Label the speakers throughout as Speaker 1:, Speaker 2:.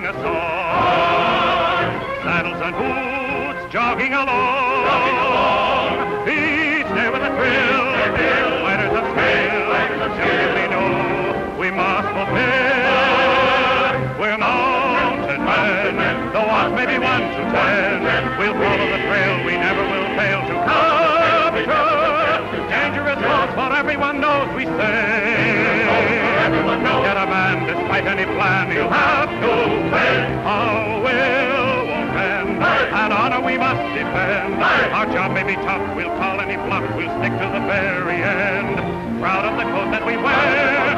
Speaker 1: a song. Saddles and boots jogging along. Each day with a thrill. Fighters of skill. Instinctively know we must fulfill. We're mounted men. Though odds may be 1 to 10, we'll follow the trail. We never will fail to capture dangerous roads, for everyone knows we say. Get a man, despite any plan, he'll have to win. Our will won't bend, and honor we must defend. Our job may be tough, we'll call any bluff, we'll stick to the very end. Proud of the coat that we wear,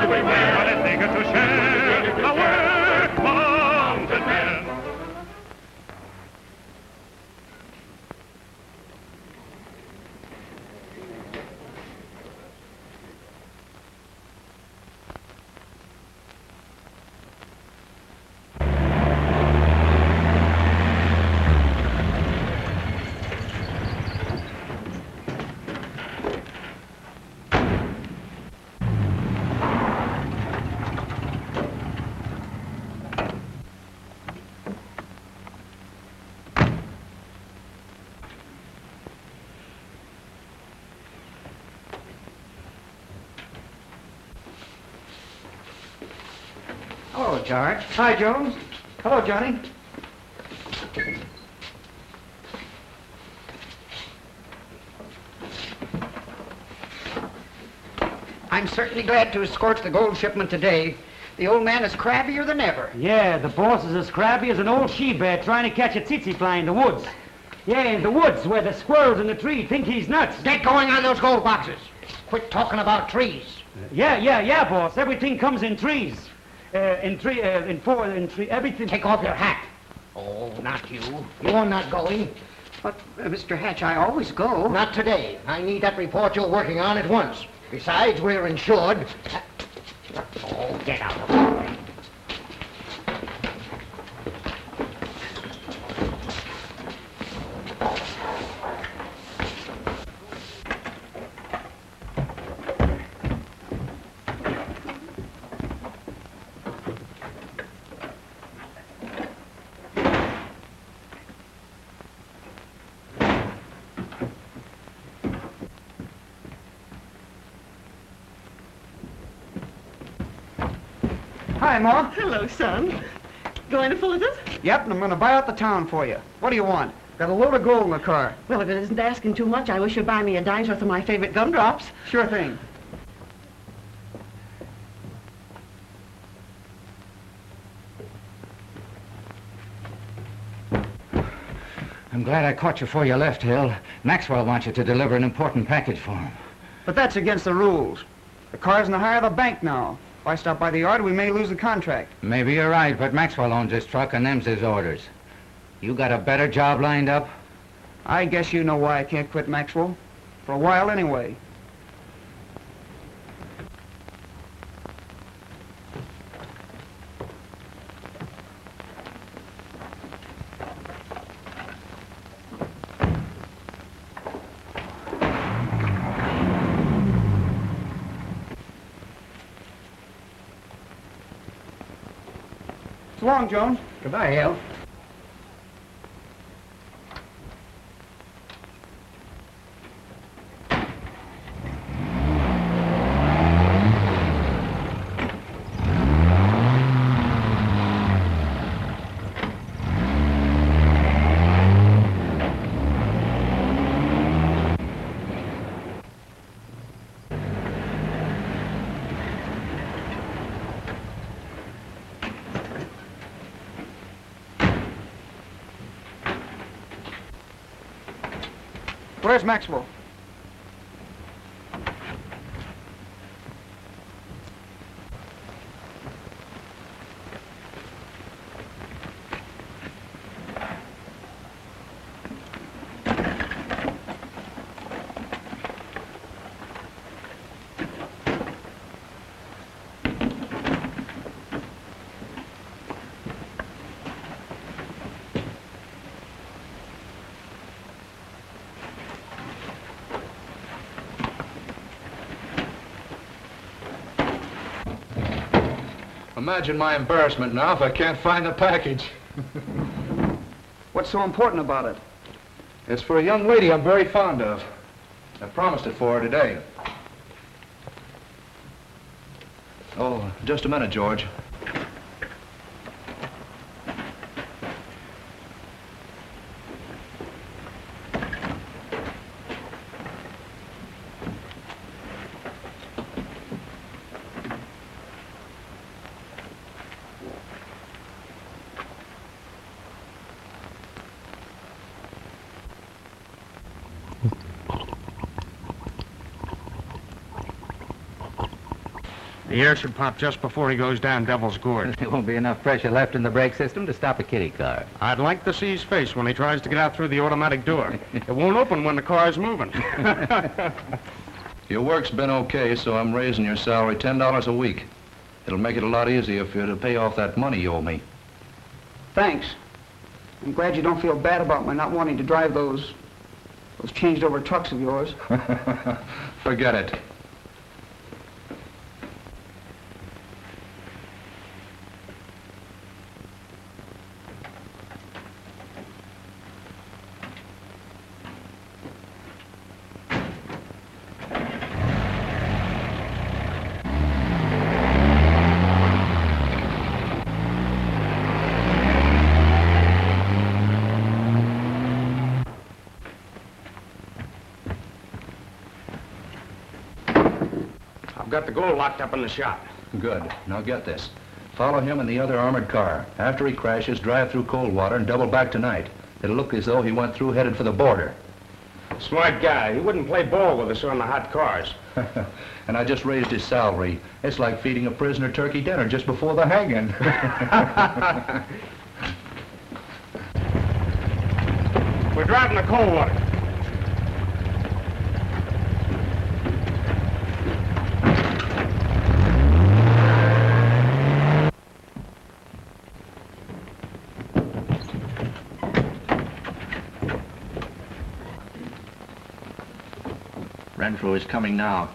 Speaker 1: but it's eager to share our work, mounted men.
Speaker 2: Hello, George. Hi, Jones. Hello, Johnny. I'm certainly glad to escort the gold shipment today. The old man is crabbier than ever.
Speaker 3: Yeah, the boss is as crabby as an old she-bear trying to catch a tsetse fly in the woods. Yeah, in the woods where the squirrels in the tree think he's nuts.
Speaker 2: Get going on those gold boxes. Quit talking about trees.
Speaker 3: Yeah, boss. Everything comes in trees. Everything.
Speaker 2: Take off your hat. Oh, not you. You are not going.
Speaker 4: But, Mr. Hatch, I always go.
Speaker 2: Not today. I need that report you're working on at once. Besides, we're insured. Oh, get out of the way.
Speaker 4: Hi, Ma.
Speaker 5: Hello, son. Going to Fullerton's?
Speaker 4: Yep, and I'm going to buy out the town for you. What do you want? Got a load of gold in the car.
Speaker 5: Well, if it isn't asking too much, I wish you'd buy me a dime's worth of my favorite gumdrops.
Speaker 4: Sure thing.
Speaker 6: I'm glad I caught you before you left, Hill. Maxwell wants you to deliver an important package for him.
Speaker 4: But that's against the rules. The car's in the hire of the bank now. If I stop by the yard, we may lose the contract.
Speaker 6: Maybe you're right, but Maxwell owns this truck and them's his orders. You got a better job lined up?
Speaker 4: I guess you know why I can't quit Maxwell. For a while, anyway. So long, Jones.
Speaker 2: Goodbye, Hale.
Speaker 4: Where's Maxwell?
Speaker 7: Imagine my embarrassment now if I can't find the package.
Speaker 4: What's so important about it?
Speaker 7: It's for a young lady I'm very fond of. I promised it for her today. Oh, just a minute, George.
Speaker 8: The air should pop just before he goes down Devil's Gorge.
Speaker 6: There won't be enough pressure left in the brake system to stop a kiddie car.
Speaker 8: I'd like to see his face when he tries to get out through the automatic door. It won't open when the car's moving.
Speaker 7: Your work's been okay, so I'm raising your salary $10 a week. It'll make it a lot easier for you to pay off that money you owe me.
Speaker 4: Thanks. I'm glad you don't feel bad about my not wanting to drive those changed-over trucks of yours.
Speaker 7: Forget it.
Speaker 8: I've got the gold locked up in the shop.
Speaker 7: Good. Now get this. Follow him in the other armored car. After he crashes, drive through Coldwater and double back tonight. It'll look as though he went through headed for the border.
Speaker 8: Smart guy. He wouldn't play ball with us on the hot cars.
Speaker 7: And I just raised his salary. It's like feeding a prisoner turkey dinner just before the hanging.
Speaker 8: We're driving to Coldwater.
Speaker 7: RENFREW is coming now.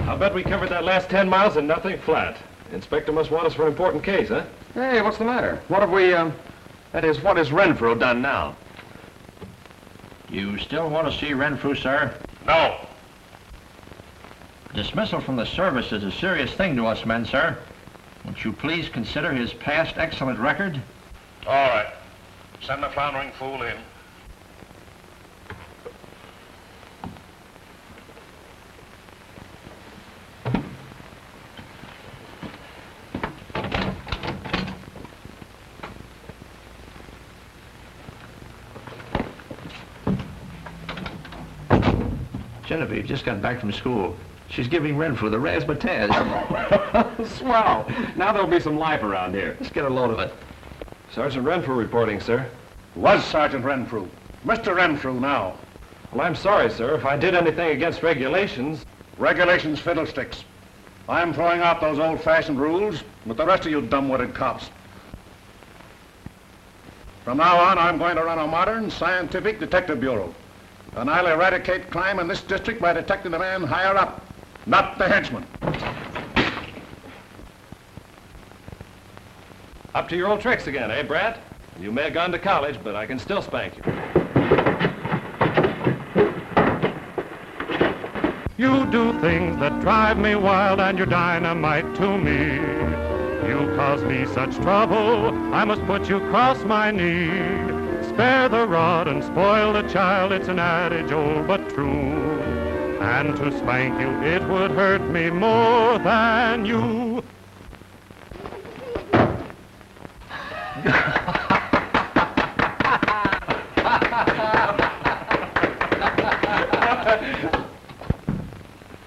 Speaker 9: I'll bet we covered that last 10 miles and nothing flat. Inspector must want us for an important case, huh? Hey, what's the matter? What have we, that is, what has RENFREW done now?
Speaker 10: You still want to see RENFREW, sir?
Speaker 9: No.
Speaker 10: Dismissal from the service is a serious thing to us men, sir. Won't you please consider his past excellent record?
Speaker 9: All right. Send the floundering fool in.
Speaker 7: Genevieve just got back from school. She's giving RENFREW the razzmatazz.
Speaker 9: Swell. Now there'll be some life around here.
Speaker 7: Let's get a load of it.
Speaker 9: Sergeant RENFREW reporting, sir.
Speaker 8: Was Sergeant RENFREW. Mr. RENFREW now.
Speaker 9: Well, I'm sorry, sir. If I did anything against regulations...
Speaker 8: Regulations fiddlesticks. I'm throwing out those old-fashioned rules with the rest of you dumb-witted cops. From now on, I'm going to run a modern, scientific detective bureau. And I'll eradicate crime in this district by detecting the man higher up, not the henchman.
Speaker 9: Up to your old tricks again, eh, Brad? You may have gone to college, but I can still spank you.
Speaker 1: You do things that drive me wild, and you're dynamite to me. You cause me such trouble, I must put you across my knee. Spare the rod and spoil the child, it's an adage old but true. And to spank you, it would hurt me more than you.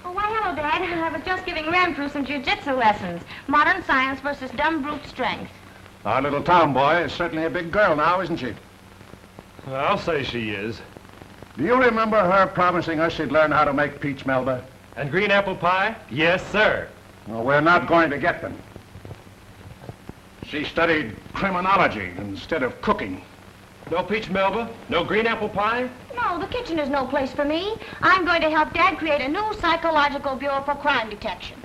Speaker 11: Oh, why, hello, Dad. I was just giving RENFREW some jiu-jitsu lessons. Modern science versus dumb brute strength.
Speaker 8: Our little tomboy is certainly a big girl now, isn't she?
Speaker 9: I'll say she is.
Speaker 8: Do you remember her promising us she'd learn how to make peach melba?
Speaker 9: And green apple pie? Yes, sir.
Speaker 8: Well, we're not going to get them. She studied criminology instead of cooking.
Speaker 9: No peach melba? No green apple pie?
Speaker 11: No, No, the kitchen is no place for me. I'm going to help Dad create a new psychological bureau for crime detection.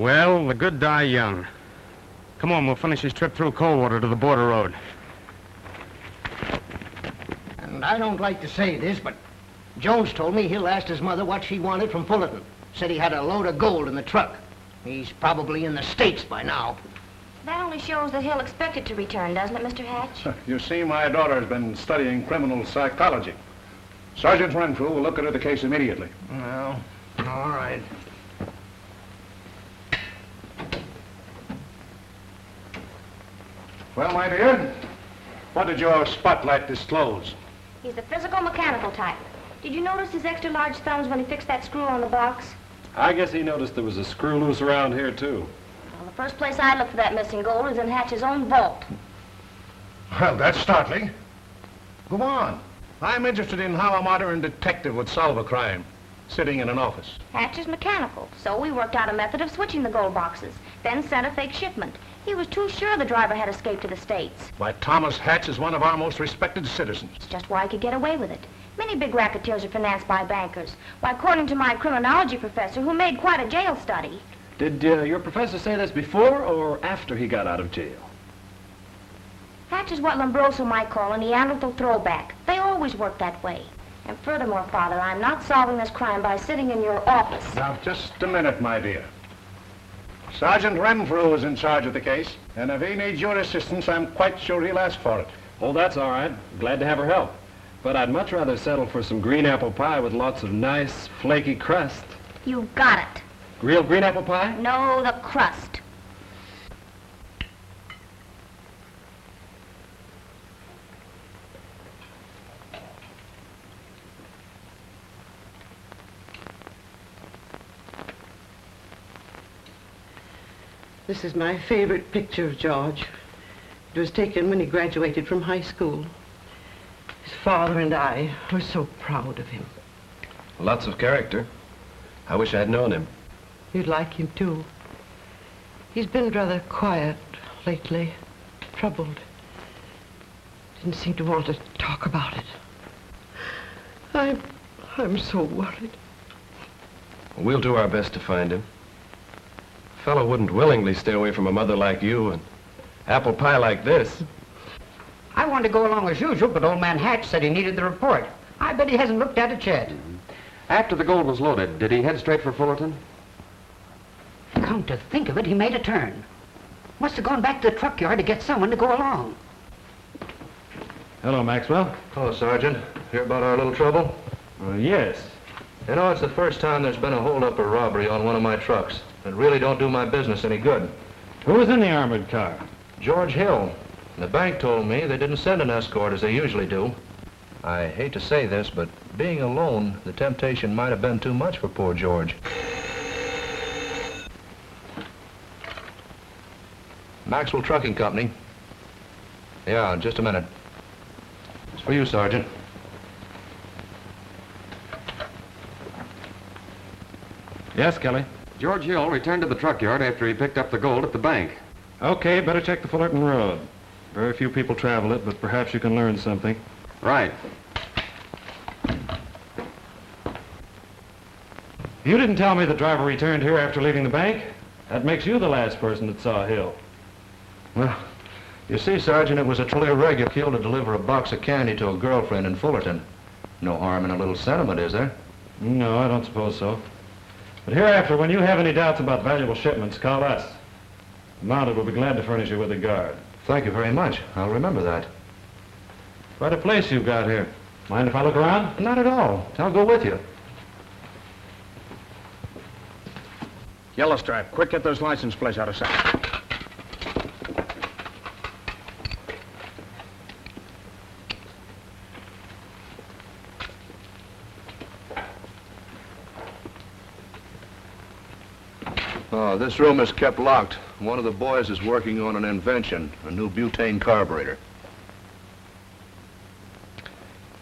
Speaker 12: Well, the good die young. Come on, we'll finish this trip through Coldwater to the border road.
Speaker 2: And I don't like to say this, but Jones told me Hill asked his mother what she wanted from Fullerton. Said he had a load of gold in the truck. He's probably in the States by now.
Speaker 11: That only shows that Hill expected to return, doesn't it, Mr. Hatch?
Speaker 8: You see, my daughter's been studying criminal psychology. Sergeant RENFREW will look into the case immediately.
Speaker 2: Well, all right.
Speaker 8: Well, my dear, what did your spotlight disclose?
Speaker 11: He's the physical-mechanical type. Did you notice his extra large thumbs when he fixed that screw on the box?
Speaker 9: I guess he noticed there was a screw loose around here, too.
Speaker 11: Well, the first place I look for that missing gold is in Hatch's own vault.
Speaker 8: Well, that's startling. Go on. I'm interested in how a modern detective would solve a crime, sitting in an office.
Speaker 11: Hatch is mechanical, so we worked out a method of switching the gold boxes, then sent a fake shipment. He was too sure the driver had escaped to the States.
Speaker 8: Why, Thomas Hatch is one of our most respected citizens.
Speaker 11: It's just why he could get away with it. Many big racketeers are financed by bankers. Why, according to my criminology professor, who made quite a jail study.
Speaker 9: Did your professor say this before or after he got out of jail?
Speaker 11: Hatch is what Lombroso might call a Neanderthal throwback. They always work that way. And furthermore, Father, I'm not solving this crime by sitting in your office.
Speaker 8: Now, just a minute, my dear. Sergeant RENFREW is in charge of the case, and if he needs your assistance, I'm quite sure he'll ask for it.
Speaker 9: Oh, that's all right. Glad to have her help. But I'd much rather settle for some green apple pie with lots of nice, flaky crust.
Speaker 11: You got it.
Speaker 9: Real green apple pie?
Speaker 11: No, the crust.
Speaker 5: This is my favorite picture of George. It was taken when he graduated from high school. His father and I were so proud of him.
Speaker 9: Lots of character. I wish I'd known him.
Speaker 5: You'd like him, too. He's been rather quiet lately, troubled. Didn't seem to want to talk about it. I'm so worried.
Speaker 9: We'll do our best to find him. A fellow wouldn't willingly stay away from a mother like you and apple pie like this.
Speaker 3: I wanted to go along as usual, but old man Hatch said he needed the report. I bet he hasn't looked at it yet.
Speaker 12: After the gold was loaded, did he head straight for Fullerton?
Speaker 3: Come to think of it, he made a turn. Must have gone back to the truck yard to get someone to go along.
Speaker 12: Hello, Maxwell.
Speaker 7: Hello, Sergeant. Hear about our little trouble?
Speaker 12: Yes.
Speaker 7: You know, it's the first time there's been a holdup or robbery on one of my trucks. It really don't do my business any good.
Speaker 12: Who was in the armored car?
Speaker 7: George Hill. The bank told me they didn't send an escort as they usually do. I hate to say this, but being alone, the temptation might have been too much for poor George. Maxwell Trucking Company. Yeah, just a minute. It's for you, Sergeant.
Speaker 12: Yes, Kelly.
Speaker 13: George Hill returned to the truck yard after he picked up the gold at the bank.
Speaker 12: Okay, better check the Fullerton Road. Very few people travel it, but perhaps you can learn something.
Speaker 13: Right.
Speaker 12: You didn't tell me the driver returned here after leaving the bank. That makes you the last person that saw Hill.
Speaker 7: Well, you see, Sergeant, it was a totally irregular kill to deliver a box of candy to a girlfriend in Fullerton. No harm in a little sentiment, is there?
Speaker 12: No, I don't suppose so. But hereafter, when you have any doubts about valuable shipments, call us. The Mounted will be glad to furnish you with a guard.
Speaker 7: Thank you very much. I'll remember that.
Speaker 12: Quite a place you've got here. Mind if I look around?
Speaker 7: Not at all. I'll go with you.
Speaker 8: Yellow Stripe, quick, get those license plates out of sight.
Speaker 7: Oh, this room is kept locked. One of the boys is working on an invention, a new butane carburetor.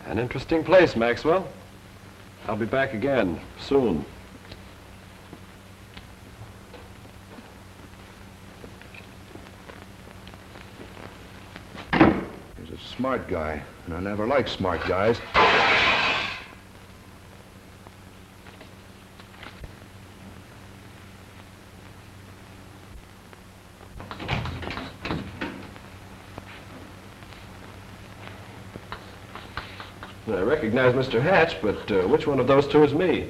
Speaker 9: An interesting place, Maxwell. I'll be back again soon.
Speaker 7: He's a smart guy, and I never liked smart guys.
Speaker 9: I recognize Mr. Hatch, but which one of those two is me?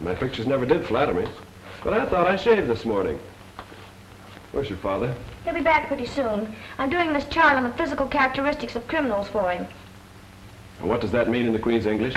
Speaker 9: My pictures never did flatter me. But I thought I shaved this morning. Where's your father?
Speaker 11: He'll be back pretty soon. I'm doing this chart on the physical characteristics of criminals for him.
Speaker 9: And what does that mean in the Queen's English?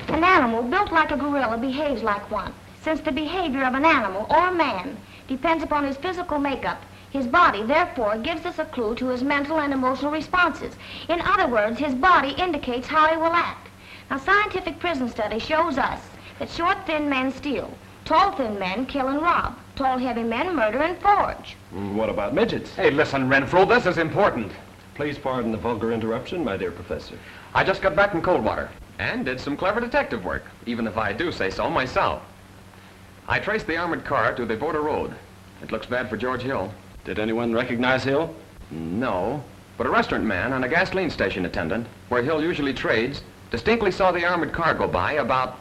Speaker 11: An animal built like a gorilla behaves like one. Since the behavior of an animal or man depends upon his physical makeup, his body, therefore, gives us a clue to his mental and emotional responses. In other words, his body indicates how he will act. Now, scientific prison study shows us that short, thin men steal, tall, thin men kill and rob, tall, heavy men murder and forge.
Speaker 9: What about midgets? Hey, listen, Renfrew, this is important. Please pardon the vulgar interruption, my dear professor.
Speaker 13: I just got back from Coldwater and did some clever detective work, even if I do say so myself. I traced the armored car to the border road. It looks bad for George Hill.
Speaker 9: Did anyone recognize Hill?
Speaker 13: No, but a restaurant man and a gasoline station attendant, where Hill usually trades, distinctly saw the armored car go by about...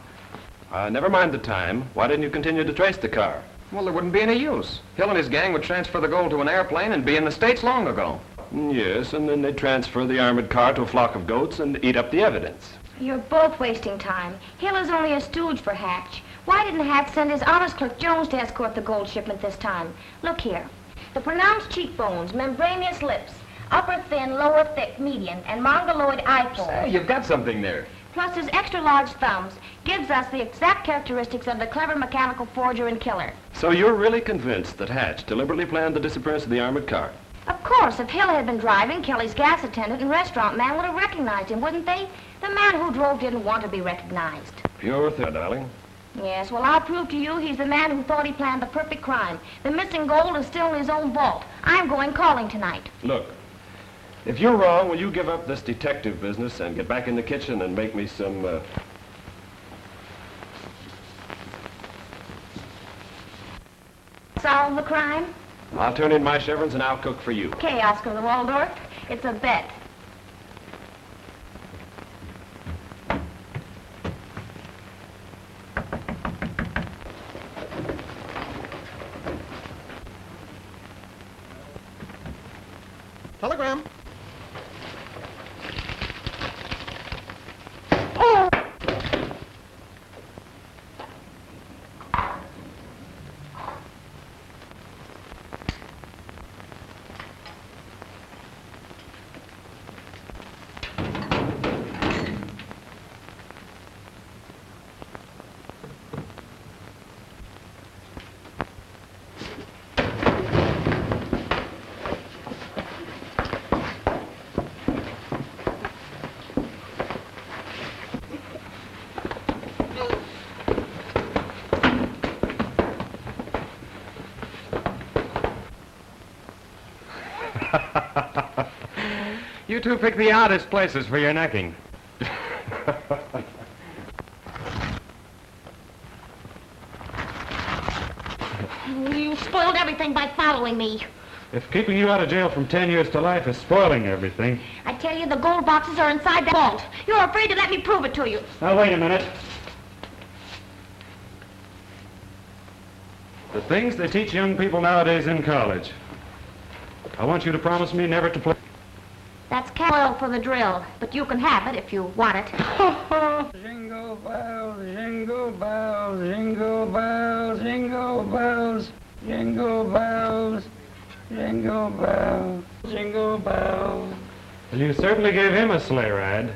Speaker 9: Never mind the time. Why didn't you continue to trace the car?
Speaker 13: Well, there wouldn't be any use. Hill and his gang would transfer the gold to an airplane and be in the States long ago.
Speaker 9: Yes, and then they'd transfer the armored car to a flock of goats and eat up the evidence.
Speaker 11: You're both wasting time. Hill is only a stooge for Hatch. Why didn't Hatch send his honest clerk Jones to escort the gold shipment this time? Look here. The pronounced cheekbones, membranous lips, upper thin, lower thick, median, and mongoloid eye folds,
Speaker 13: Say, you've got something there.
Speaker 11: plus his extra large thumbs, gives us the exact characteristics of the clever mechanical forger and killer.
Speaker 9: So you're really convinced that Hatch deliberately planned the disappearance of the armored car?
Speaker 11: Of course, if Hill had been driving, Kelly's gas attendant and restaurant man would have recognized him, wouldn't they? The man who drove didn't want to be recognized.
Speaker 9: Pure thing, darling.
Speaker 11: Yes, well, I'll prove to you he's the man who thought he planned the perfect crime. The missing gold is still in his own vault. I'm going calling tonight.
Speaker 9: Look, if you're wrong, will you give up this detective business and get back in the kitchen and make me some,
Speaker 11: Solve the crime?
Speaker 9: I'll turn in my chevrons and I'll cook for you.
Speaker 11: Okay, Oscar the Waldorf. It's a bet.
Speaker 8: Telegram.
Speaker 9: You two pick the oddest places for your necking.
Speaker 11: You spoiled everything by following me.
Speaker 12: If keeping you out of jail from 10 years to life is spoiling everything...
Speaker 11: I tell you, the gold boxes are inside the vault. You're afraid to let me prove it to you.
Speaker 12: Now, wait a minute. The things they teach young people nowadays in college. I want you to promise me never to play...
Speaker 11: That's oil for the drill, but you can have it if you want it.
Speaker 3: Jingle bells, jingle bells, jingle bells, jingle bells, jingle bells, jingle bells, jingle bells.
Speaker 12: Well, you certainly gave him a sleigh ride.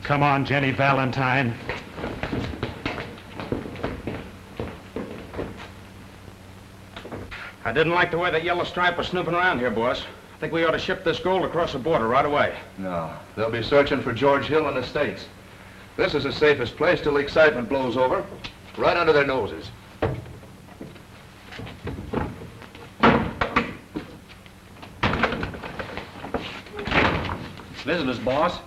Speaker 12: Come on, Jenny Valentine.
Speaker 6: I didn't like the way that yellow stripe was snooping around here, boss. I think we ought to ship this gold across the border right away.
Speaker 7: No, they'll be searching for George Hill and estates. This is the safest place till the excitement blows over. Right under their noses.
Speaker 6: Visitors, boss.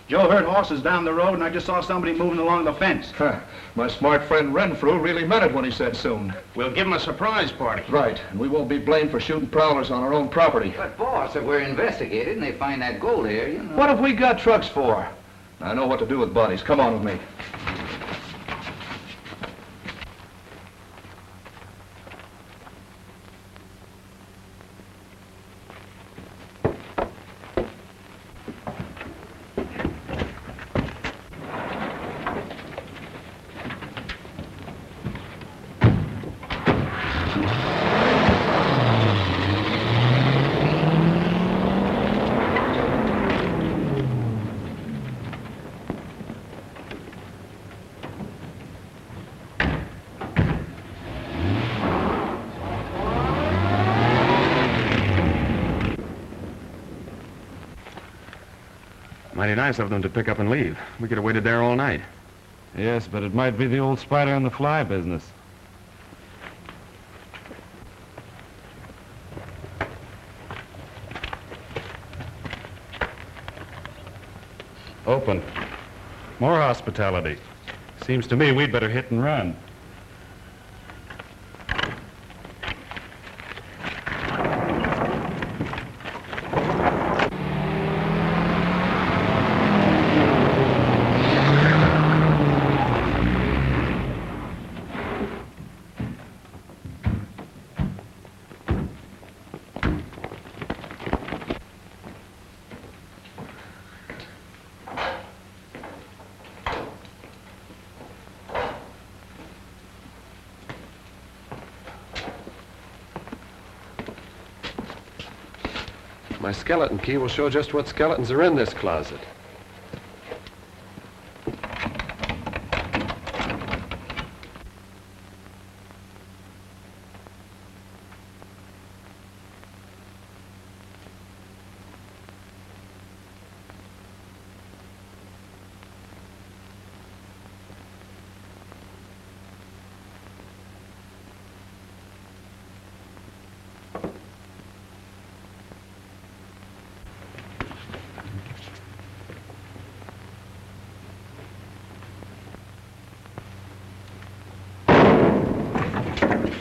Speaker 6: Joe heard horses down the road, and I just saw somebody moving along the fence.
Speaker 7: My smart friend RENFREW really meant it when he said soon.
Speaker 6: We'll give him a surprise party.
Speaker 7: Right, and we won't be blamed for shooting prowlers on our own property.
Speaker 6: But, boss, if we're investigated and they find that gold here, you know...
Speaker 7: What have we got trucks for? I know what to do with bodies. Come on with me.
Speaker 9: Mighty nice of them to pick up and leave. We could have waited there all night.
Speaker 12: Yes, but it might be the old spider and the fly business. Open. More hospitality. Seems to me we'd better hit and run.
Speaker 9: My skeleton key will show just what skeletons are in this closet.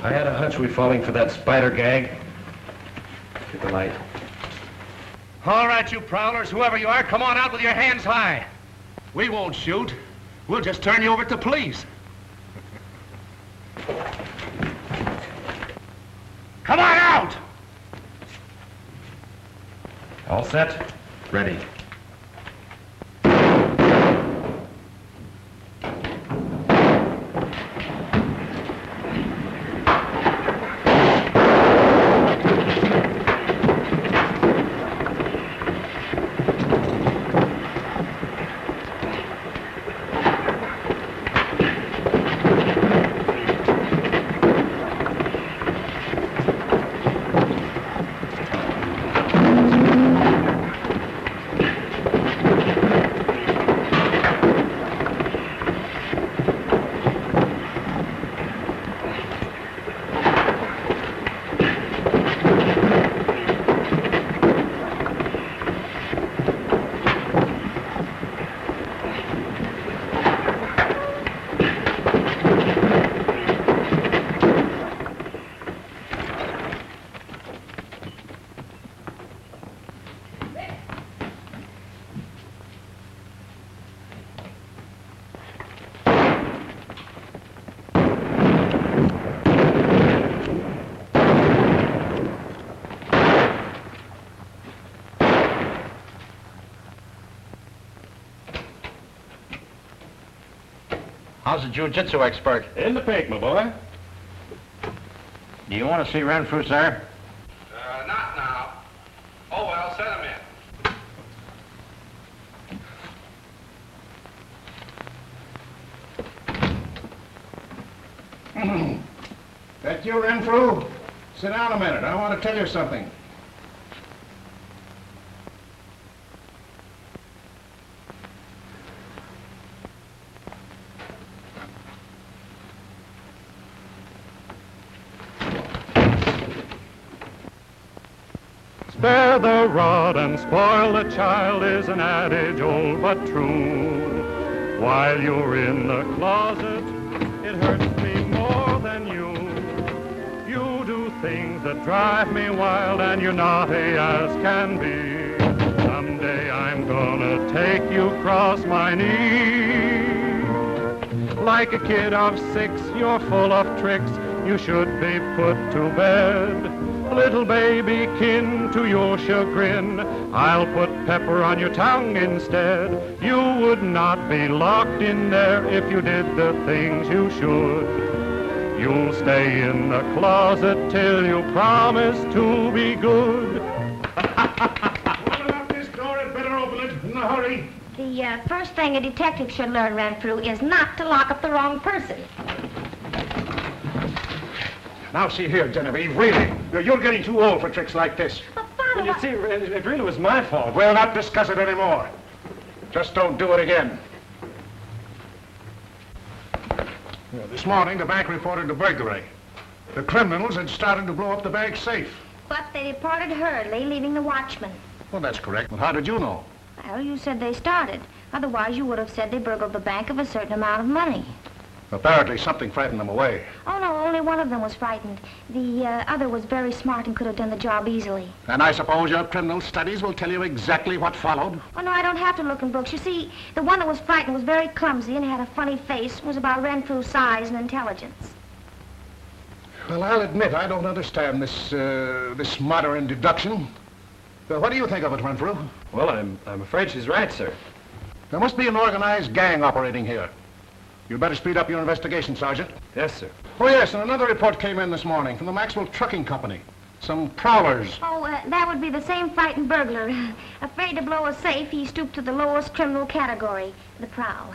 Speaker 12: I had a hunch we'd falling for that spider gag. Get the light.
Speaker 8: All right, you prowlers, whoever you are, come on out with your hands high. We won't shoot. We'll just turn you over to police. Come on out!
Speaker 12: All set? Ready.
Speaker 10: How's the jiu-jitsu expert?
Speaker 12: In the pink, my boy.
Speaker 10: Do you want to see Renfrew, sir?
Speaker 8: Not now. Oh, well, send him in. That you, Renfrew? Sit down a minute. I want to tell you something.
Speaker 1: Spare the rod and spoil the child is an adage old but true. While you're in the closet, it hurts me more than you. You do things that drive me wild and you're naughty as can be. Someday I'm gonna take you across my knee. Like a kid of 6, you're full of tricks. You should be put to bed. Little baby kin to your chagrin, I'll put pepper on your tongue instead. You would not be locked in there if you did the things you should. You'll stay in the closet till you promise to be good.
Speaker 8: Open up this door and better open it in a hurry.
Speaker 11: The first thing a detective should learn, Renfrew, is not to lock up the wrong person.
Speaker 8: Now, see here, Genevieve, really, you're getting too old for tricks like this.
Speaker 11: But, Father,
Speaker 12: Well, you see, it really was my fault.
Speaker 8: We'll not discuss it anymore. Just don't do it again. This morning, the bank reported a burglary. The criminals had started to blow up the bank safe.
Speaker 11: but they departed hurriedly, leaving the watchman.
Speaker 8: Well, that's correct. Well, how did you know?
Speaker 11: Well, you said they started. Otherwise, you would have said they burgled the bank of a certain amount of money.
Speaker 8: Apparently, something frightened them away.
Speaker 11: Oh, no, only one of them was frightened. The other was very smart and could have done the job easily.
Speaker 8: And I suppose your criminal studies will tell you exactly what followed?
Speaker 11: Oh, no, I don't have to look in books. You see, the one that was frightened was very clumsy and had a funny face, was about Renfrew's size and intelligence.
Speaker 8: Well, I'll admit I don't understand this modern deduction. What do you think of it, Renfrew?
Speaker 9: Well, I'm afraid she's right, sir.
Speaker 8: There must be an organized gang operating here. You'd better speed up your investigation, Sergeant.
Speaker 9: Yes, sir.
Speaker 8: Oh, yes, and another report came in this morning from the Maxwell Trucking Company. Some prowlers.
Speaker 11: Oh, that would be the same frightened burglar. Afraid to blow a safe, he stooped to the lowest criminal category, the prowl.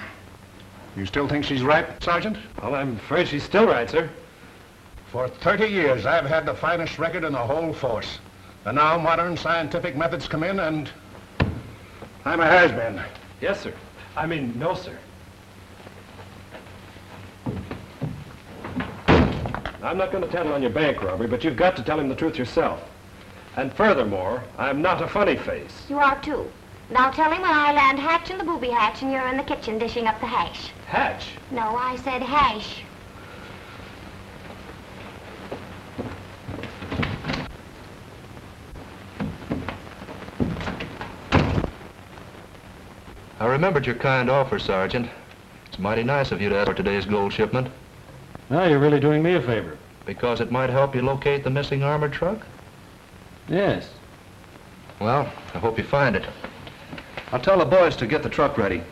Speaker 8: You still think she's right, Sergeant?
Speaker 12: Well, I'm afraid she's still right, sir.
Speaker 8: For 30 years, I've had the finest record in the whole force. And now modern scientific methods come in, and I'm a has-been.
Speaker 12: Yes, sir. I mean, no, sir. I'm not going to tattle on your bank robbery, but you've got to tell him the truth yourself. And furthermore, I'm not a funny face.
Speaker 11: You are too. Now tell him when I land Hatch in the booby hatch and you're in the kitchen dishing up the hash.
Speaker 12: Hatch?
Speaker 11: No, I said hash.
Speaker 7: I remembered your kind offer, Sergeant. It's mighty nice of you to ask for today's gold shipment.
Speaker 12: Well, you're really doing me a favor.
Speaker 7: Because it might help you locate the missing armored truck?
Speaker 12: Yes.
Speaker 7: Well, I hope you find it. I'll tell the boys to get the truck ready.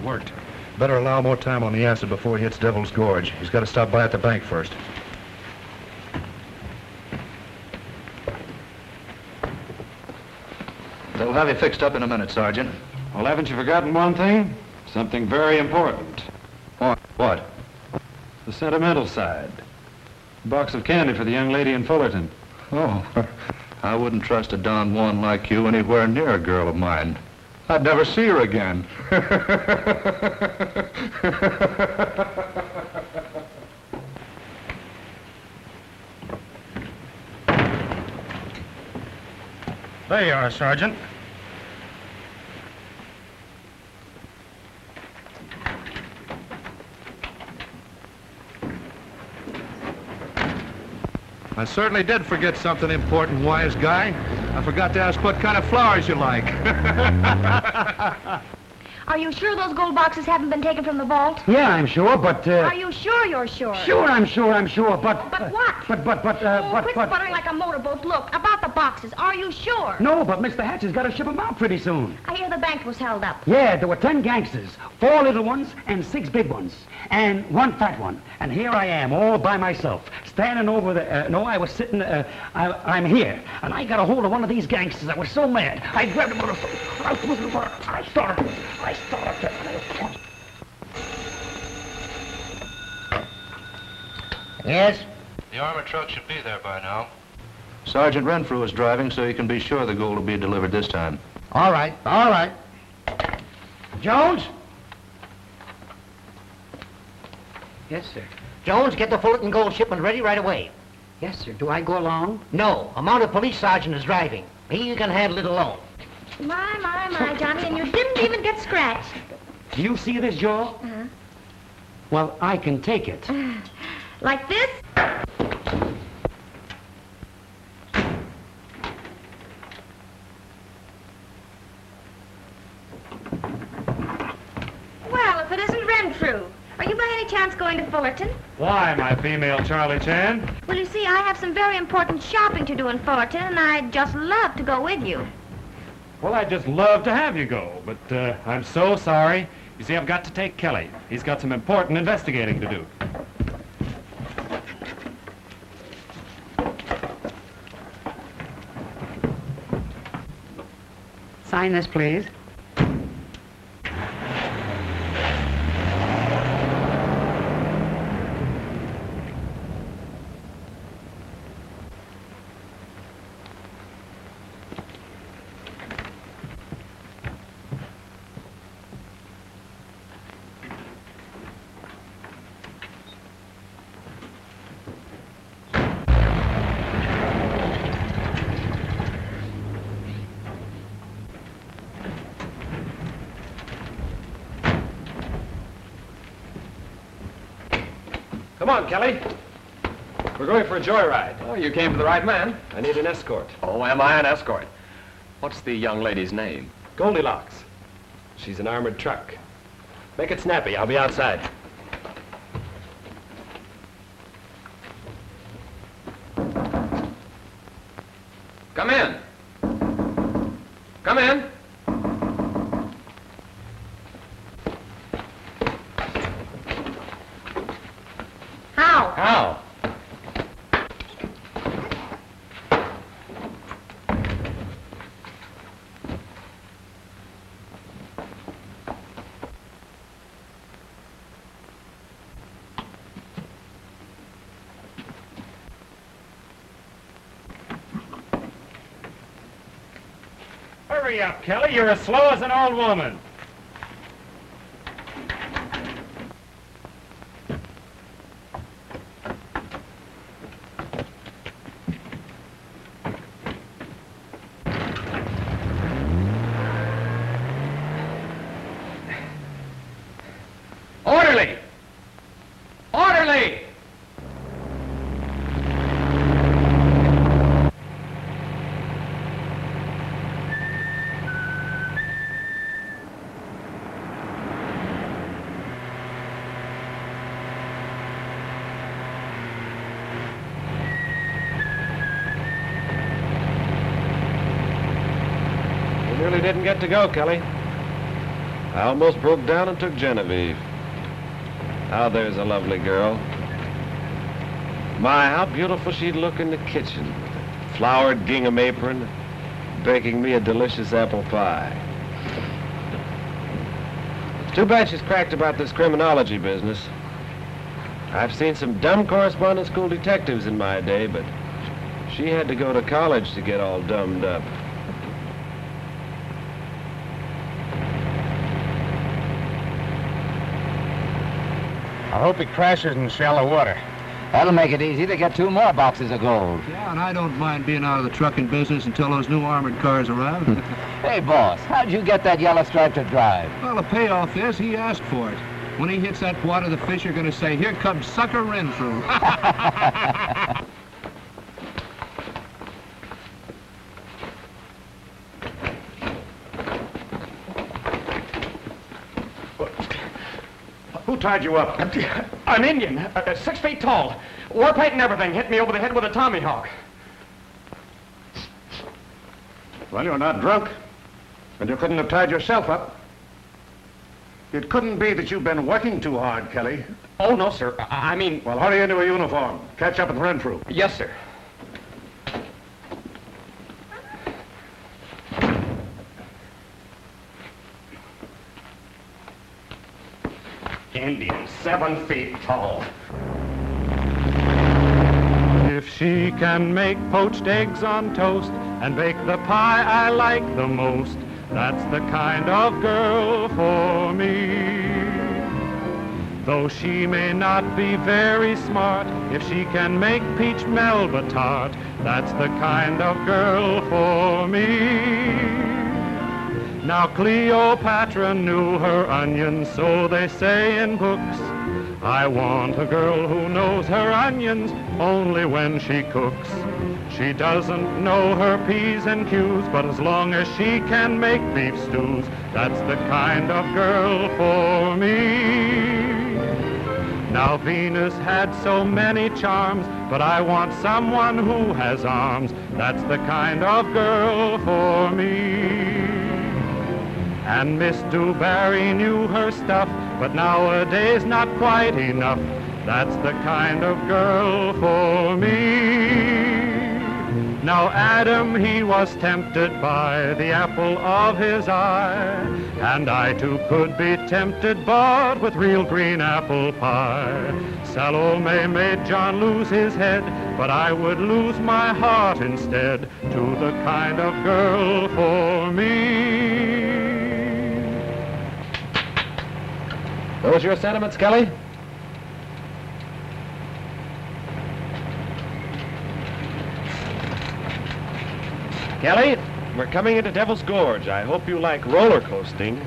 Speaker 7: Worked. Better allow more time on the acid before he hits Devil's Gorge. He's got to stop by at the bank first. They'll have you fixed up in a minute, Sergeant.
Speaker 12: Well, haven't you forgotten one thing? Something very important.
Speaker 7: What?
Speaker 12: The sentimental side. A box of candy for the young lady in Fullerton.
Speaker 7: Oh, I wouldn't trust a Don Juan like you anywhere near a girl of mine. I'd never see her again.
Speaker 8: There you are, Sergeant.
Speaker 7: I certainly did forget something important, wise guy. I forgot to ask what kind of flowers you like.
Speaker 11: Are you sure those gold boxes haven't been taken from the vault?
Speaker 3: Yeah, I'm sure, but,
Speaker 11: Are you sure you're sure?
Speaker 3: Sure, I'm sure, but...
Speaker 11: But what? Quit sputtering like a motorboat. Look, about the boxes, are you sure?
Speaker 3: No, but Mr. Hatch has got to ship them out pretty soon.
Speaker 11: I hear the bank was held up.
Speaker 3: Yeah, there were 10 gangsters, 4 little ones and 6 big ones, and 1 fat one. And here I am, all by myself, standing over the... no, I was sitting... I'm here, and I got a hold of one of these gangsters. I was so mad. I grabbed him by the foot. I started.
Speaker 2: Yes?
Speaker 7: The armored truck should be there by now. Sergeant RENFREW is driving, so you can be sure the gold will be delivered this time.
Speaker 2: All right, all right. Jones?
Speaker 5: Yes, sir.
Speaker 2: Jones, get the Fullerton gold shipment ready right away.
Speaker 5: Yes, sir. Do I go along?
Speaker 2: No, a mounted police sergeant is driving. He can handle it alone.
Speaker 11: My, Johnny, and you didn't even get scratched.
Speaker 3: Do you see this, Joe?
Speaker 11: Uh-huh.
Speaker 3: Well, I can take it.
Speaker 11: Like this? Well, if it isn't RENFREW. Are you by any chance going to Fullerton?
Speaker 12: Why, my female Charlie Chan?
Speaker 11: Well, you see, I have some very important shopping to do in Fullerton, and I'd just love to go with you.
Speaker 12: Well, I'd just love to have you go, but I'm so sorry. You see, I've got to take Kelly. He's got some important investigating to do.
Speaker 5: Sign this, please.
Speaker 12: Come on, Kelly. We're going for a joyride.
Speaker 13: Oh, you came to the right man.
Speaker 12: I need an escort.
Speaker 13: Oh, am I an escort? What's the young lady's name?
Speaker 12: Goldilocks. She's an armored truck. Make it snappy. I'll be outside.
Speaker 13: Come in. Come in.
Speaker 12: Hurry up, Kelly. You're as slow as an old woman.
Speaker 13: Orderly! Orderly!
Speaker 9: You nearly didn't get to go, Kelly. I almost broke down and took Genevieve. Now there's a lovely girl. My, how beautiful she'd look in the kitchen, with a flowered gingham apron, baking me a delicious apple pie. It's too bad she's cracked about this criminology business. I've seen some dumb correspondence school detectives in my day, but she had to go to college to get all dumbed up.
Speaker 6: I hope he crashes in shallow water. That'll make it easy to get 2 more boxes of gold.
Speaker 14: Yeah, and I don't mind being out of the trucking business until those new armored cars arrive.
Speaker 6: Hey, boss, how'd you get that yellow stripe to drive?
Speaker 14: Well, the payoff is he asked for it. When he hits that water, the fish are going to say, "Here comes Sucker Renfrew."
Speaker 8: Who tied you up?
Speaker 3: An Indian, 6 feet tall. War paint and everything. Hit me over the head with a tomahawk.
Speaker 8: Well, you're not drunk, and you couldn't have tied yourself up. It couldn't be that you've been working too hard, Kelly.
Speaker 3: Oh, no, sir. I mean...
Speaker 8: Well, hurry into a uniform. Catch up with RENFREW.
Speaker 3: Yes, sir. Indian, 7 feet tall.
Speaker 1: If she can make poached eggs on toast and bake the pie I like the most, that's the kind of girl for me. Though she may not be very smart, if she can make peach melba tart, that's the kind of girl for me. Now Cleopatra knew her onions, so they say in books. I want a girl who knows her onions only when she cooks. She doesn't know her P's and Q's, but as long as she can make beef stews, that's the kind of girl for me. Now Venus had so many charms, but I want someone who has arms. That's the kind of girl for me. And Miss Dewberry knew her stuff, but nowadays not quite enough. That's the kind of girl for me. Now Adam, he was tempted by the apple of his eye, and I too could be tempted, but with real green apple pie. Salome made John lose his head, but I would lose my heart instead to the kind of girl for me.
Speaker 9: Those your sentiments, Kelly? Kelly, we're coming into Devil's Gorge. I hope you like roller coasting.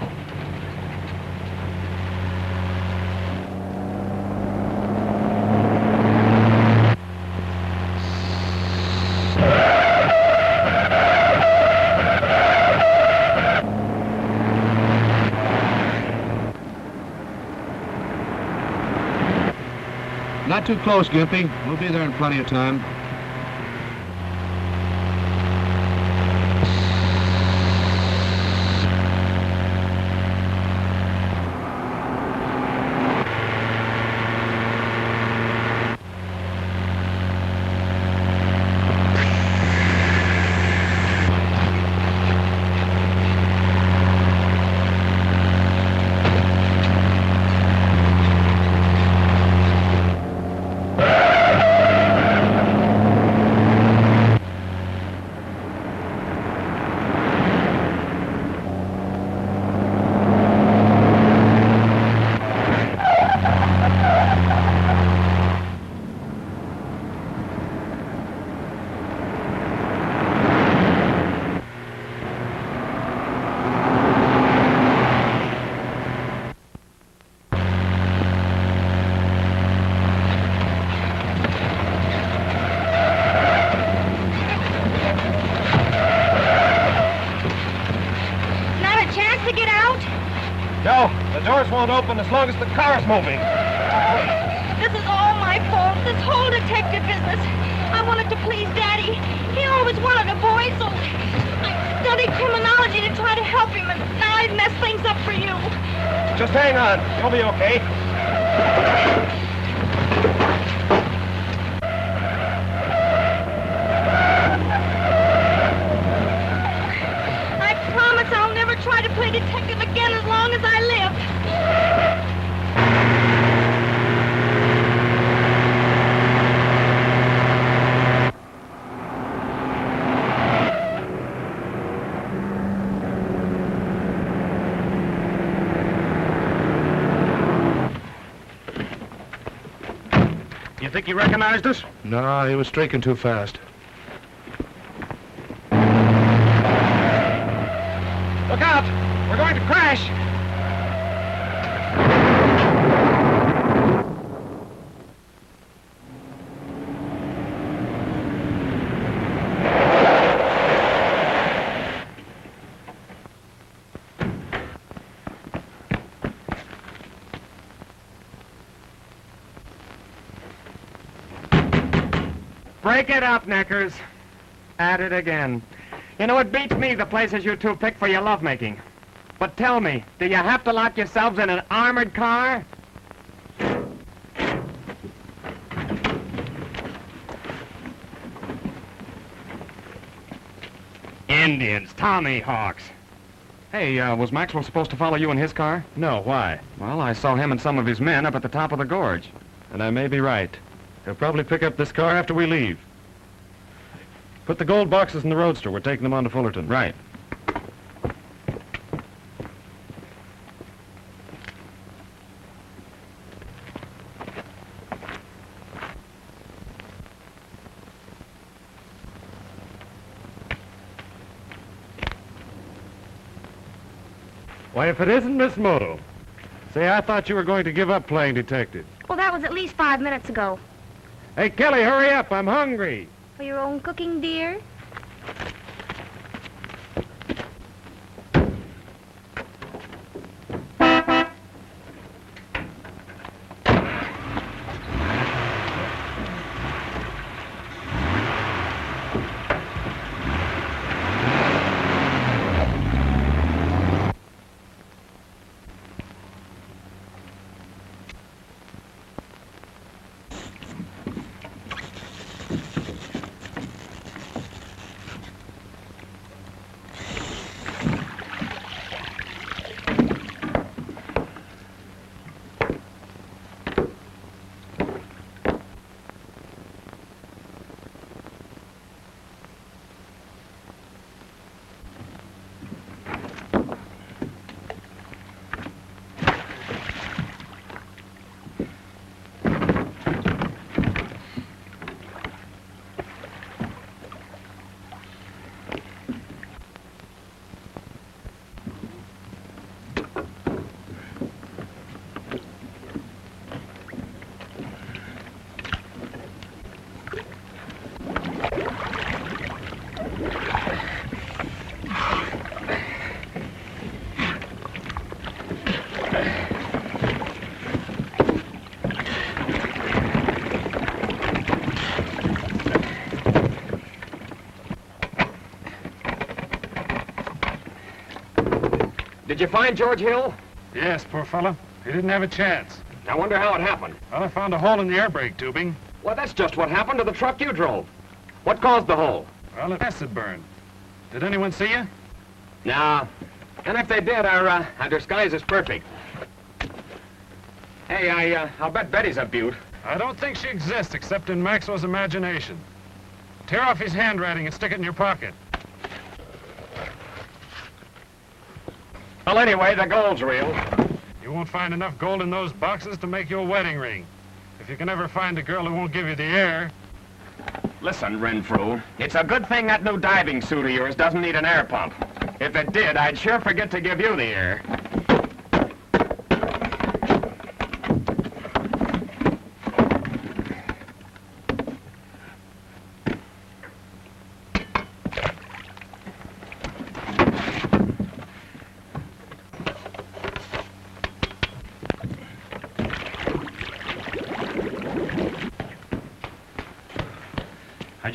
Speaker 14: Not too close, Gimpy. We'll be there in plenty of time.
Speaker 11: to get out?
Speaker 9: No, the doors won't open as long as the car's moving.
Speaker 11: This is all my fault, this whole detective business. I wanted to please Daddy. He always wanted a boy, so I studied criminology to try to help him, and now I've messed things up for you.
Speaker 9: Just hang on. You'll be okay.
Speaker 11: I promise I'll never try to play detective again as long as I live.
Speaker 8: You think he recognized us?
Speaker 7: No, he was streaking too fast.
Speaker 9: Look out! We're going to crash!
Speaker 15: Break it up, Neckers. At it again. You know, it beats me the places you two pick for your lovemaking. But tell me, do you have to lock yourselves in an armored car? Indians, Tommy Hawks. Hey, was Maxwell supposed to follow you in his car?
Speaker 12: No, why?
Speaker 15: Well, I saw him and some of his men up at the top of the gorge.
Speaker 12: And I may be right. He'll probably pick up this car after we leave. Put the gold boxes in the roadster. We're taking them on to Fullerton.
Speaker 15: Right.
Speaker 12: Why, if it isn't Miss Moto. Say, I thought you were going to give up playing detective.
Speaker 11: Well, that was at least 5 minutes ago.
Speaker 12: Hey, Kelly, hurry up. I'm hungry.
Speaker 11: For your own cooking, dear?
Speaker 15: Did you find George Hill?
Speaker 12: Yes, poor fella. He didn't have a chance.
Speaker 15: I wonder how it happened.
Speaker 12: Well, I found a hole in the air brake tubing.
Speaker 15: Well, that's just what happened to the truck you drove. What caused the hole?
Speaker 12: Well, it acid burned. Did anyone see you?
Speaker 15: No. And if they did, our disguise is perfect. Hey, I'll bet Betty's a beaut.
Speaker 12: I don't think she exists except in Maxwell's imagination. Tear off his handwriting and stick it in your pocket.
Speaker 15: Well, anyway, the gold's real.
Speaker 12: You won't find enough gold in those boxes to make you a wedding ring. If you can ever find a girl who won't give you the air.
Speaker 15: Listen, Renfrew, it's a good thing that new diving suit of yours doesn't need an air pump. If it did, I'd sure forget to give you the air.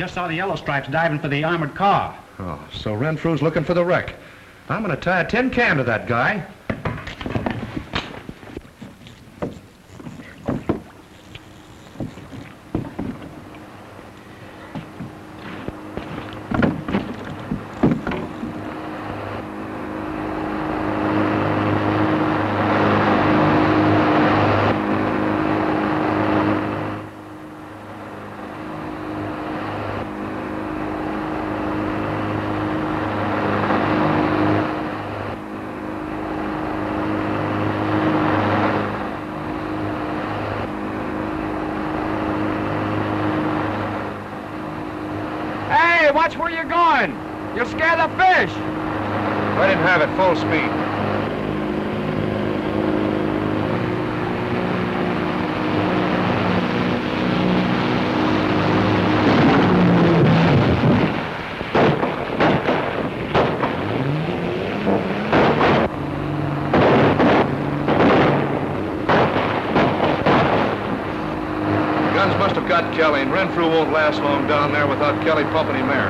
Speaker 3: just saw the yellow stripes diving for the armored car.
Speaker 7: Oh, so Renfrew's looking for the wreck. I'm going to tie a tin can to that guy.
Speaker 15: Hey, watch where you're going. You'll scare the fish.
Speaker 7: Let him have it full speed. Guns must have got Kelly, and Renfrew won't last long down there without Kelly pumping him air.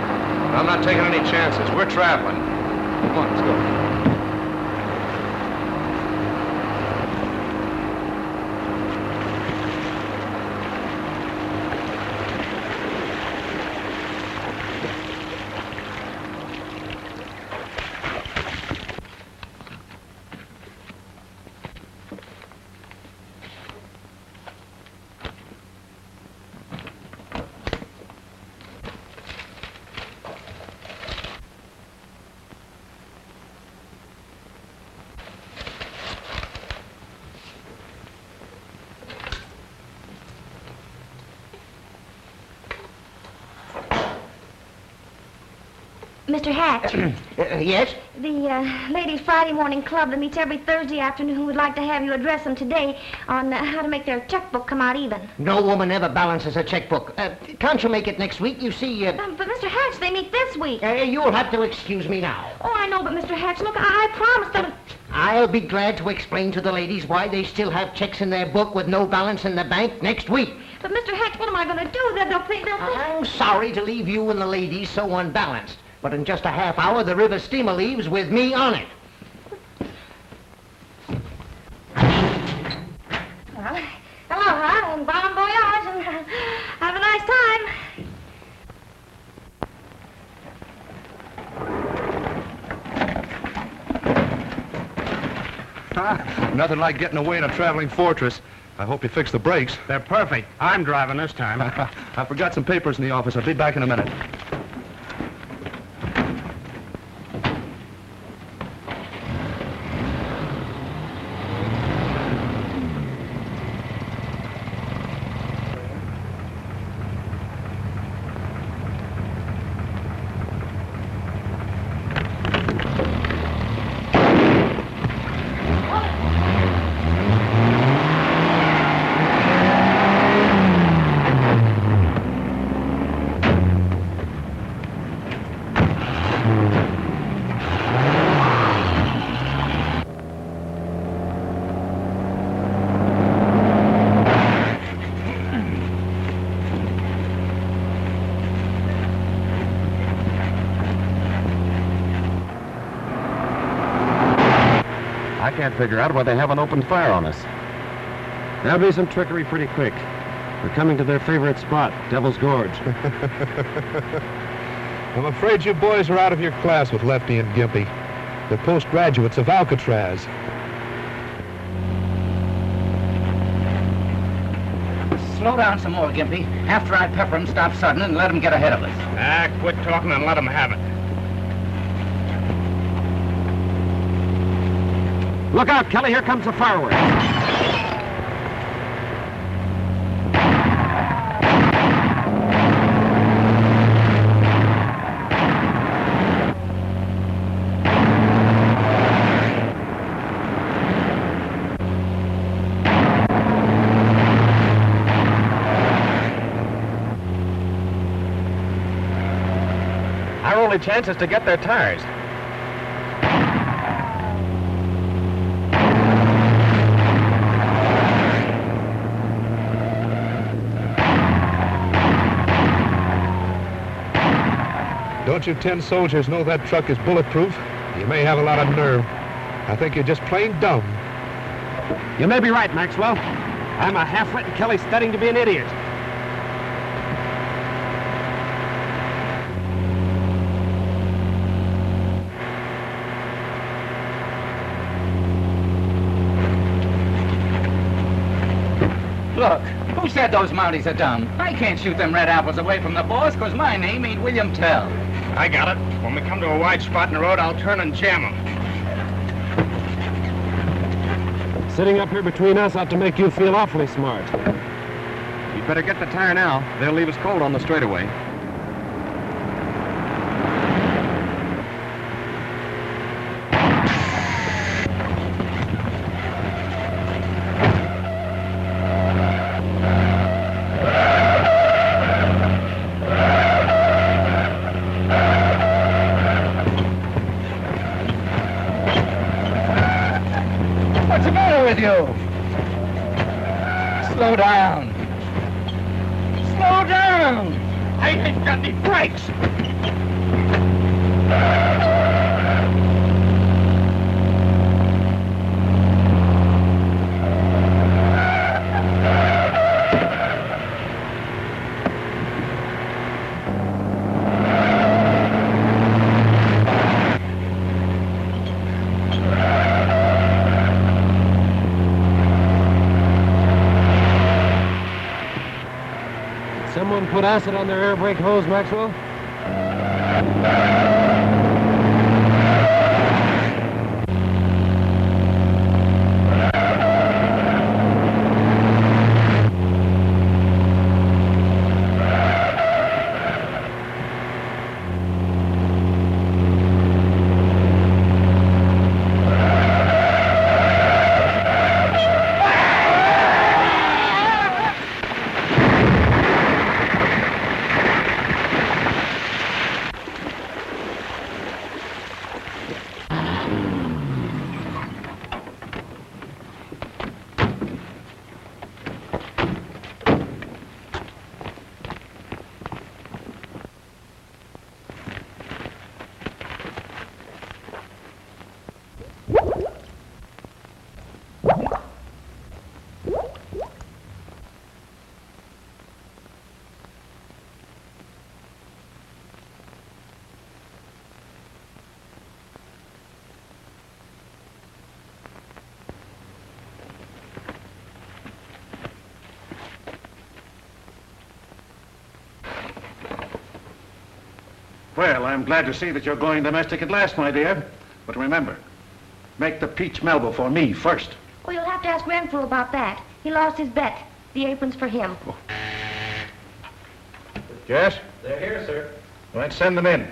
Speaker 7: I'm not taking any chances. We're traveling. Come on, let's go.
Speaker 11: Mr. Hatch,
Speaker 2: Yes?
Speaker 11: the Ladies' Friday Morning Club that meets every Thursday afternoon would like to have you address them today on how to make their checkbook come out even.
Speaker 2: No woman ever balances a checkbook. Can't you make it next week? You see,
Speaker 11: But Mr. Hatch, they meet this week.
Speaker 2: You'll have to excuse me now.
Speaker 11: Oh, I know, but Mr. Hatch, look, I promised them.
Speaker 2: I'll be glad to explain to the ladies why they still have checks in their book with no balance in the bank next week.
Speaker 11: But Mr. Hatch, what am I going to do? They'll think...
Speaker 2: I'm sorry to leave you and the ladies so unbalanced. But in just a half hour, the river steamer leaves with me on it.
Speaker 11: Well, aloha and bon voyage and have a nice time.
Speaker 7: Nothing like getting away in a traveling fortress. I hope you fixed the brakes.
Speaker 3: They're perfect. I'm driving this time.
Speaker 7: I forgot some papers in the office. I'll be back in a minute.
Speaker 9: I can't figure out why they haven't opened fire on us. There'll be some trickery pretty quick. We're coming to their favorite spot, Devil's Gorge.
Speaker 12: I'm afraid you boys are out of your class with Lefty and Gimpy. They're postgraduates of Alcatraz.
Speaker 6: Slow down some more, Gimpy. After I pepper him, stop sudden and let him get ahead of us.
Speaker 3: Quit talking and let them have it.
Speaker 15: Look out, Kelly, here comes the fireworks.
Speaker 9: Our only chance is to get their tires.
Speaker 14: don't you 10 soldiers know that truck is bulletproof? You may have a lot of nerve. I think you're just plain dumb.
Speaker 15: You may be right, Maxwell. I'm a half-witted Kelly studying to be an idiot.
Speaker 6: Look, who said those Mounties are dumb? I can't shoot them red apples away from the boss, 'cause my name ain't William Tell.
Speaker 15: I got it. When we come to a wide spot in the road, I'll turn and jam them.
Speaker 9: Sitting up here between us ought to make you feel awfully smart.
Speaker 13: You'd better get the tire now. They'll leave us cold on the straightaway.
Speaker 6: What's the matter with you? Slow down. Slow down!
Speaker 15: I ain't got any brakes.
Speaker 9: Someone put acid on their air brake hose, Maxwell?
Speaker 8: Well, I'm glad to see that you're going domestic at last, my dear. But remember, make the peach melba for me first.
Speaker 11: Oh, you'll have to ask RENFREW about that. He lost his bet. The apron's for him.
Speaker 8: Yes?
Speaker 10: They're here, sir.
Speaker 8: Let's send them in.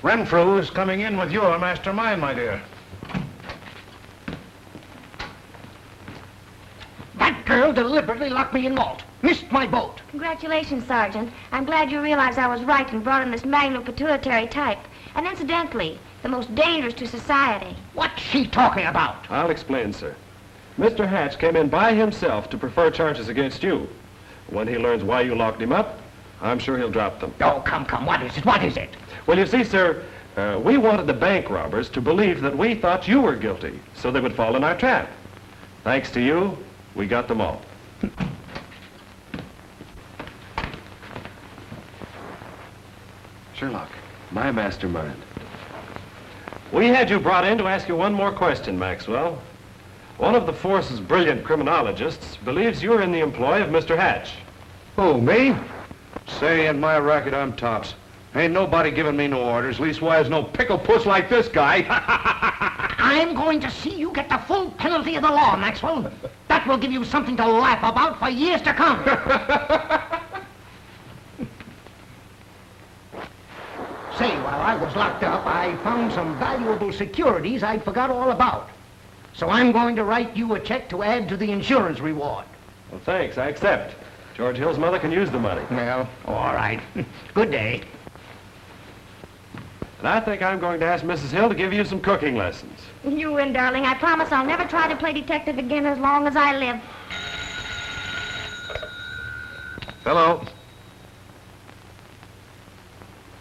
Speaker 8: RENFREW is coming in with your mastermind, my dear.
Speaker 2: That girl deliberately locked me in malt. Missed my boat.
Speaker 11: Congratulations, Sergeant. I'm glad you realized I was right and brought in this magnopituitary type. And incidentally, the most dangerous to society.
Speaker 2: What's she talking about?
Speaker 9: I'll explain, sir. Mr. Hatch came in by himself to prefer charges against you. When he learns why you locked him up, I'm sure he'll drop them.
Speaker 2: Oh, come, what is it? What is it?
Speaker 9: Well, you see, sir, we wanted the bank robbers to believe that we thought you were guilty, so they would fall in our trap. Thanks to you, we got them all. Sherlock, my mastermind. We had you brought in to ask you one more question, Maxwell. One of the force's brilliant criminologists believes you're in the employ of Mr. Hatch.
Speaker 8: Who, me? Say, in my racket, I'm tops. Ain't nobody giving me no orders, leastwise no pickle puss like this guy.
Speaker 2: I'm going to see you get the full penalty of the law, Maxwell. That will give you something to laugh about for years to come. Say, while I was locked up, I found some valuable securities I'd forgot all about. So I'm going to write you a check to add to the insurance reward.
Speaker 9: Well, thanks, I accept. George Hill's mother can use the money.
Speaker 2: Well, all right. Good day.
Speaker 9: And I think I'm going to ask Mrs. Hill to give you some cooking lessons.
Speaker 11: You win, darling. I promise I'll never try to play detective again as long as I live.
Speaker 8: Hello.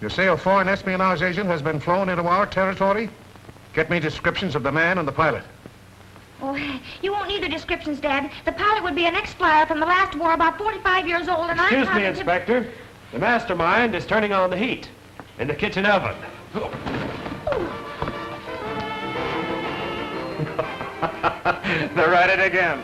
Speaker 8: You say a foreign espionage agent has been flown into our territory? Get me descriptions of the man and the pilot.
Speaker 11: Oh, you won't need the descriptions, Dad. The pilot would be an ex-flyer from the last war, about 45 years old, and
Speaker 12: Excuse me, Inspector. The mastermind is turning on the heat in the kitchen oven.
Speaker 15: They're at it again.